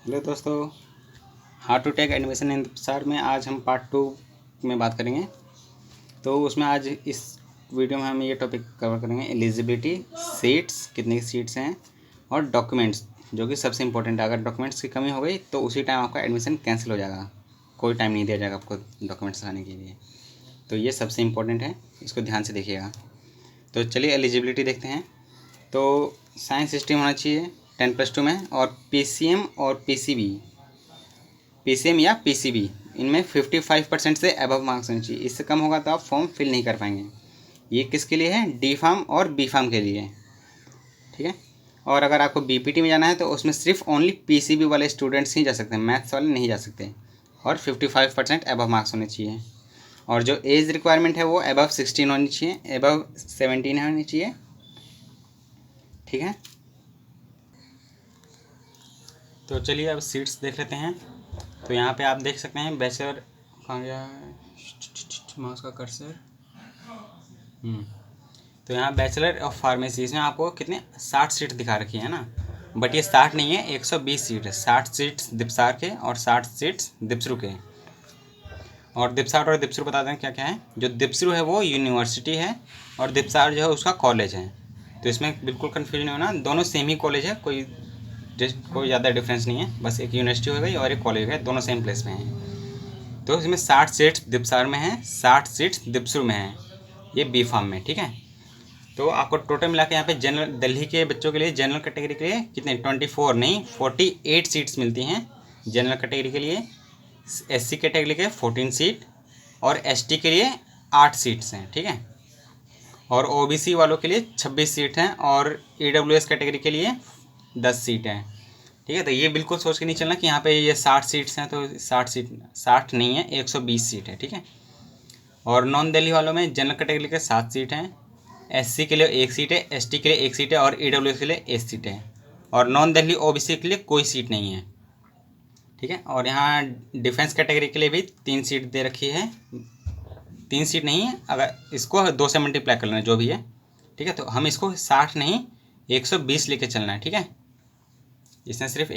Hello दोस्तों, how to take admission in इंतज़ार में आज हम पार्ट 2 में बात करेंगे। तो उसमें आज इस वीडियो में हम ये टॉपिक कवर करेंगे, एलिजिबिलिटी, सीट्स, कितनी सीट्स हैं, और डॉक्यूमेंट्स, जो कि सबसे इंपॉर्टेंट है। अगर डॉक्यूमेंट्स की कमी हो गई तो उसी टाइम आपका एडमिशन कैंसिल हो जाएगा, कोई टाइम नहीं दिया जाएगा आपको डॉक्यूमेंट्स लाने के लिए। तो ये सबसे इम्पोर्टेंट है, इसको ध्यान से देखिएगा। तो चलिए एलिजिबिलिटी देखते हैं। तो साइंस स्ट्रीम होना चाहिए 10+2 में, और PCM और PCM या PCB इनमें 55% से अबव मार्क्स होने चाहिए। इससे कम होगा तो आप फॉर्म फिल नहीं कर पाएंगे। ये किसके लिए है? D फार्म और B फार्म के लिए, ठीक है। और अगर आपको BPT में जाना है तो उसमें सिर्फ ओनली PCB वाले स्टूडेंट्स ही जा सकते हैं, मैथ्स वाले नहीं जा सकते। और 55% अबव मार्क्स होने चाहिए। और जो एज रिक्वायरमेंट है वो अबव 16 होनी चाहिए, अबव 17 होनी चाहिए, ठीक है। तो चलिए अब सीट्स देख लेते हैं। तो यहाँ पे आप देख सकते हैं बैचलर, कहाँ गया माउस का कर्सर, तो यहाँ बैचलर ऑफ फार्मेसी, इसमें आपको कितने 60 सीट दिखा रखी है ना, बट ये 60 नहीं है, 120 सीट है। 60 सीट्स दिपसार के और 60 सीट्स दिपसरू के। और दिपसार और दिपसरू बता दें क्या क्या है। जो दिपसरू है वो यूनिवर्सिटी है और दिपसार जो है उसका कॉलेज है। तो इसमें बिल्कुल कन्फ्यूजन नहीं होना, दोनों सेम ही कॉलेज है, कोई ज़्यादा डिफरेंस नहीं है। बस एक यूनिवर्सिटी हो गई और एक कॉलेज है, दोनों सेम प्लेस में हैं। तो इसमें 60 सीट्स दिपसार में है, 60 सीट्स दिपसरू में है, ये बी फार्म में, ठीक है। तो आपको टोटल मिला के यहाँ पे जनरल दिल्ली के बच्चों के लिए जनरल कैटेगरी के लिए कितने 24 नहीं 48 सीट्स मिलती हैं जनरल कैटेगरी के लिए। SC कैटेगरी के 14 सीट और ST के लिए 8 सीट्स हैं, ठीक है। और OBC वालों के लिए 26 सीट हैं और EWS कैटेगरी के लिए 10 सीट हैं, ठीक है। तो ये बिल्कुल सोच के नहीं चलना कि यहाँ पे ये 60 सीट्स हैं तो 60 नहीं है, 120 सीट है, ठीक है। और नॉन दिल्ली वालों में जनरल कैटेगरी के 7 सीट हैं, SC के लिए 1 सीट है, ST के लिए 1 सीट है और EWS के लिए 1 सीट है। और नॉन दिल्ली OBC के लिए कोई सीट नहीं है, ठीक है। और यहाँ डिफेंस कैटेगरी के लिए भी 3 सीट दे रखी है, 3 सीट नहीं है, अगर इसको 2 से मल्टीप्लाई कर लेना जो भी है, ठीक है। तो हम इसको 60 नहीं 120 लेके चलना है, ठीक है। इसने सिर्फ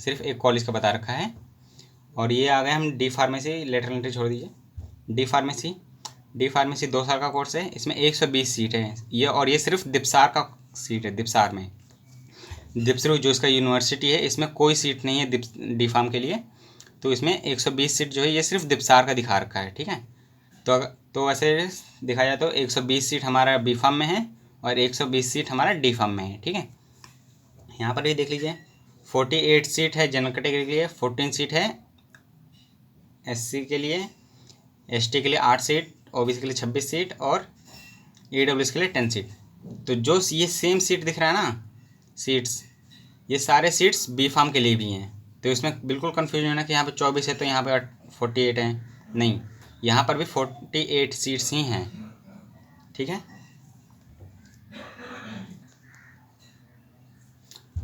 सिर्फ एक कॉलेज का बता रखा है। और ये आ गए हम डी फार्मेसी, लेटरल एंट्री छोड़ दीजिए। डी फार्मेसी 2 साल का कोर्स है, इसमें 120 सीट है ये, और ये सिर्फ दिपसार का सीट है। दिपसार में दिपसरू जो इसका यूनिवर्सिटी है, इसमें कोई सीट नहीं है डी फार्म के लिए। तो इसमें 120 सीट जो है ये सिर्फ दिपसार का दिखा रखा है, ठीक है। तो वैसे देखा जाए तो 120 सीट हमारा बी फार्म में है और 120 सीट हमारा डी फार्म में है, ठीक है। यहाँ पर भी देख लीजिए 48 सीट है जनरल कैटेगरी के लिए, 14 सीट है SC के लिए, ST के लिए 8 सीट, OBC के लिए 26 सीट और EWS के लिए 10 सीट। तो जो ये सेम सीट दिख रहा है ना सीट्स, ये सारे सीट्स बी फार्म के लिए भी हैं। तो इसमें बिल्कुल कन्फ्यूजन है ना कि यहाँ पे 24 है तो यहाँ पे 48 है, नहीं, यहाँ पर भी 48 सीट्स ही हैं, ठीक है।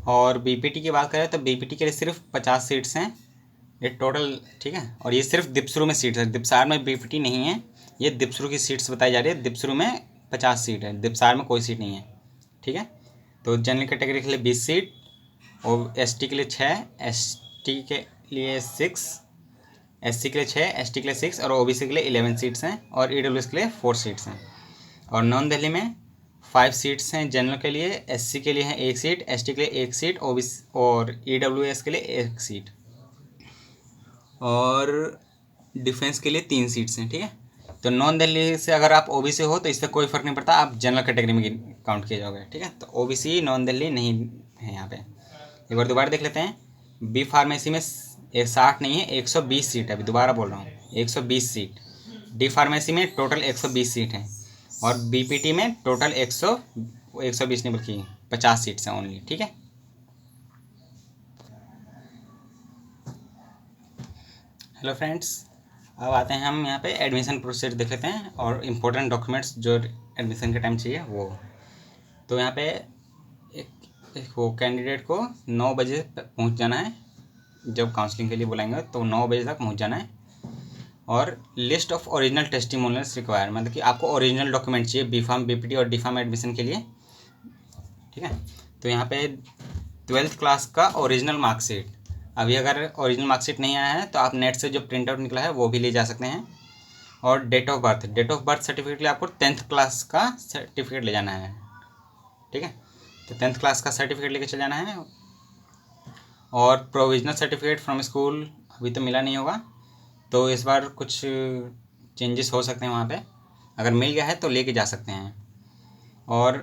और BPT की बात करें तो BPT के लिए सिर्फ 50 सीट्स हैं ये टोटल, ठीक है। और ये सिर्फ दिपसरू में सीट्स है, दिपसार में BPT नहीं है, ये दिपसरू की सीट्स बताई जा रही है। दिपसरू में 50 सीट है, दिपसार में कोई सीट नहीं है, ठीक है। तो जनरल कैटेगरी के लिए 20 सीट और ST के लिए 6, ST के लिए 6, SC के लिए 6, ST के लिए 6 और OBC के लिए 11 सीट्स हैं और EWS के लिए 4 सीट्स हैं। और नॉन दिल्ली में 5 सीट्स हैं जनरल के लिए, SC के लिए है 1 सीट, ST के लिए 1 सीट, OBC और EWS के लिए 1 सीट और डिफेंस के लिए 3 सीट्स हैं, ठीक है। तो नॉन दिल्ली से अगर आप OBC हो तो इससे कोई फ़र्क नहीं पड़ता, आप जनरल कैटेगरी में काउंट किए जाओगे, ठीक है। तो OBC नॉन दिल्ली नहीं है यहाँ पे। एक बार दोबारा देख लेते हैं। बी फार्मेसी में 60 नहीं है 120 सीट है, अभी दोबारा बोल रहा हूँ 120 सीट। डी फार्मेसी में टोटल 120 सीट है और BPT में टोटल 120 नहीं बल्कि 50 सीट्स हैं ओनली, ठीक है। हेलो फ्रेंड्स, अब आते हैं हम यहाँ पे एडमिशन प्रोसेस देख लेते हैं और इम्पोर्टेंट डॉक्यूमेंट्स जो एडमिशन के टाइम चाहिए वो। तो यहाँ पे एक वो कैंडिडेट को 9 बजे पहुँच जाना है, जब काउंसलिंग के लिए बुलाएंगे तो 9 बजे तक पहुँच जाना है। और list of original testimonials require, मतलब कि आपको ओरिजिनल डॉक्यूमेंट चाहिए बी फार्म, BPT और डी फार्म एडमिशन के लिए, ठीक है। तो यहाँ पे ट्वेल्थ क्लास का ओरिजिनल मार्कशीट। अभी अगर ओरिजिनल मार्कशीट नहीं आया है तो आप नेट से जो प्रिंट आउट निकला है वो भी ले जा सकते हैं। और डेट ऑफ बर्थ सर्टिफिकेट के लिए आपको 10th क्लास का सर्टिफिकेट ले जाना है, ठीक है। तो 10th क्लास का सर्टिफिकेट लेके चले जाना है। और प्रोविजनल सर्टिफिकेट फ्रॉम स्कूल अभी तो मिला नहीं होगा, तो इस बार कुछ चेंजेस हो सकते हैं वहाँ पे। अगर मिल गया है तो लेके जा सकते हैं। और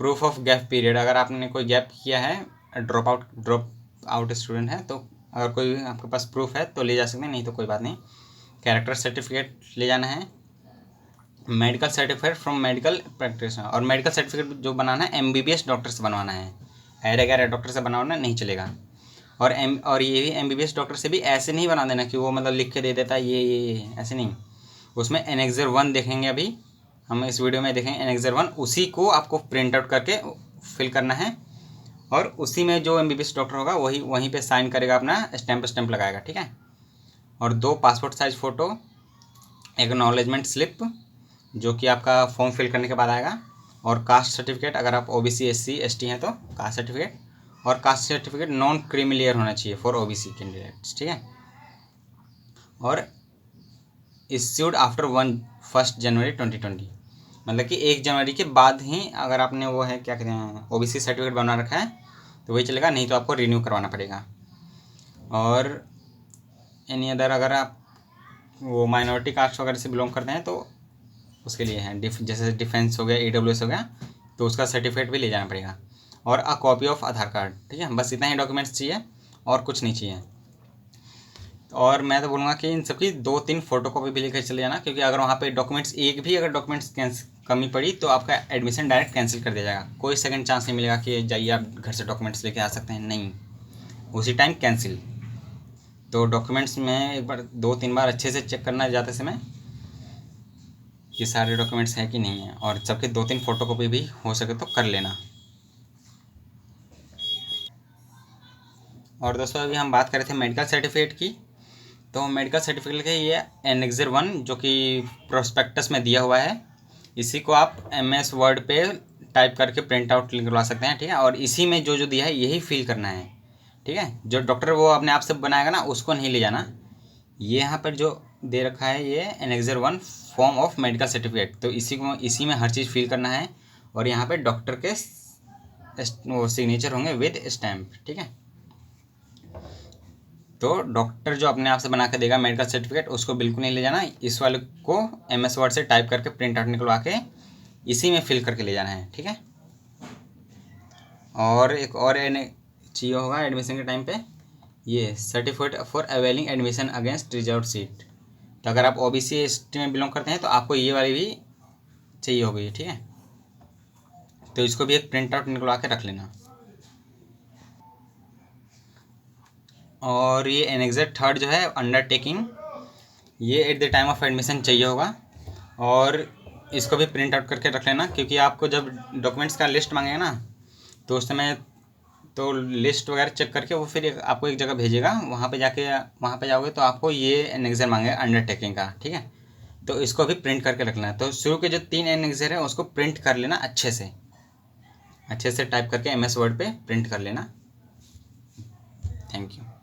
प्रूफ ऑफ गैप पीरियड, अगर आपने कोई गैप किया है, ड्रॉप आउट स्टूडेंट है, तो अगर कोई आपके पास प्रूफ है तो ले जा सकते हैं, नहीं तो कोई बात नहीं। कैरेक्टर सर्टिफिकेट ले जाना है। Medical certificate from medical practitioner, और मेडिकल सर्टिफिकेट जो बनाना है MBBS डॉक्टर से बनवाना है, गैर डॉक्टर से बनवाना नहीं चलेगा। और ये भी MBBS डॉक्टर से भी ऐसे नहीं बना देना कि वो मतलब लिख के दे देता है ये ऐसे नहीं। उसमें एनेक्सर 1 देखेंगे, अभी हम इस वीडियो में देखेंगे एनेक्सर 1, उसी को आपको प्रिंट आउट करके फिल करना है। और उसी में जो MBBS डॉक्टर होगा वहीं पे साइन करेगा, अपना स्टैंप लगाएगा, ठीक है। और 2 passport size photo, acknowledgement slip जो कि आपका फॉर्म फिल करने के बाद आएगा। और कास्ट सर्टिफिकेट, अगर आप OBC SC ST हैं तो कास्ट सर्टिफिकेट। और कास्ट सर्टिफिकेट नॉन क्रीमिलियर होना चाहिए फॉर OBC कैंडिडेट्स, ठीक है। और इश्यूड आफ्टर 1 जनवरी 2020, मतलब कि 1 जनवरी के बाद ही अगर आपने वो है क्या कहते हैं OBC सर्टिफिकेट बना रखा है तो वही चलेगा, नहीं तो आपको रिन्यू करवाना पड़ेगा। और एनी अदर, अगर आप वो माइनॉरिटी कास्ट वगैरह से बिलोंग करते हैं तो उसके लिए है जैसे डिफेंस हो गया, AWS हो गया, तो उसका सर्टिफिकेट भी ले जाना पड़ेगा। और a copy of Aadhaar card, ठीक है। बस इतना ही डॉक्यूमेंट्स चाहिए और कुछ नहीं चाहिए। और मैं तो बोलूँगा कि इन सबकी 2-3 फोटो कॉपी भी लेकर चले जाना, क्योंकि अगर वहाँ पे डॉक्यूमेंट्स अगर डॉक्यूमेंट्स कमी पड़ी तो आपका एडमिशन डायरेक्ट कैंसिल कर दिया जाएगा। कोई सेकंड चांस नहीं मिलेगा कि जाइए आप घर से डॉक्यूमेंट्स लेके आ सकते हैं, नहीं, उसी टाइम कैंसिल। तो डॉक्यूमेंट्स में एक बार 2-3 बार अच्छे से चेक करना जाते समय कि सारे डॉक्यूमेंट्स हैं कि नहीं है, और सबके 2-3 फोटो कॉपी भी हो सके तो कर लेना। और दोस्तों अभी हम बात कर रहे थे मेडिकल सर्टिफिकेट की, तो मेडिकल सर्टिफिकेट के ये एनेक्सर 1 जो कि प्रोस्पेक्टस में दिया हुआ है, इसी को आप MS वर्ड पे टाइप करके प्रिंट आउट निकलवा सकते हैं, ठीक है। और इसी में जो दिया है यही फिल करना है, ठीक है। जो डॉक्टर वो अपने आप से बनाएगा ना, उसको नहीं ले जाना। ये यहाँ पर जो दे रखा है ये annexure 1 form of medical certificate, तो इसी में हर चीज़ फिल करना है। और यहाँ पे डॉक्टर के वो सिग्नेचर होंगे विद स्टैम्प, ठीक है। तो डॉक्टर जो अपने आप से बना के देगा मेडिकल सर्टिफिकेट, उसको बिल्कुल नहीं ले जाना। इस वाले को MS वर्ड से टाइप करके प्रिंट आउट निकलवा के इसी में फिल करके ले जाना है, ठीक है। और एक और चाहिए होगा एडमिशन के टाइम पे, ये certificate for availing admission against reserve seat. तो अगर आप OBC ST में बिलोंग करते हैं तो आपको ये वाली भी चाहिए होगी, ठीक है। तो इसको भी एक प्रिंट आउट निकलवा के रख लेना। और ये एनेक्सर 3 जो है अंडरटेकिंग, ये at the time of admission चाहिए होगा, और इसको भी प्रिंट आउट करके रख लेना, क्योंकि आपको जब डॉक्यूमेंट्स का लिस्ट मांगेगा ना तो उस समय तो लिस्ट वगैरह चेक करके वो फिर आपको एक जगह भेजेगा, वहाँ पे जाओगे तो आपको ये एनेक्सर मांगेगा अंडरटेकिंग का, ठीक है। तो इसको भी प्रिंट करके रखना है। तो शुरू के जो 3 एनेक्सर है उसको प्रिंट कर लेना अच्छे से टाइप करके MS वर्ड पे प्रिंट कर लेना। Thank you.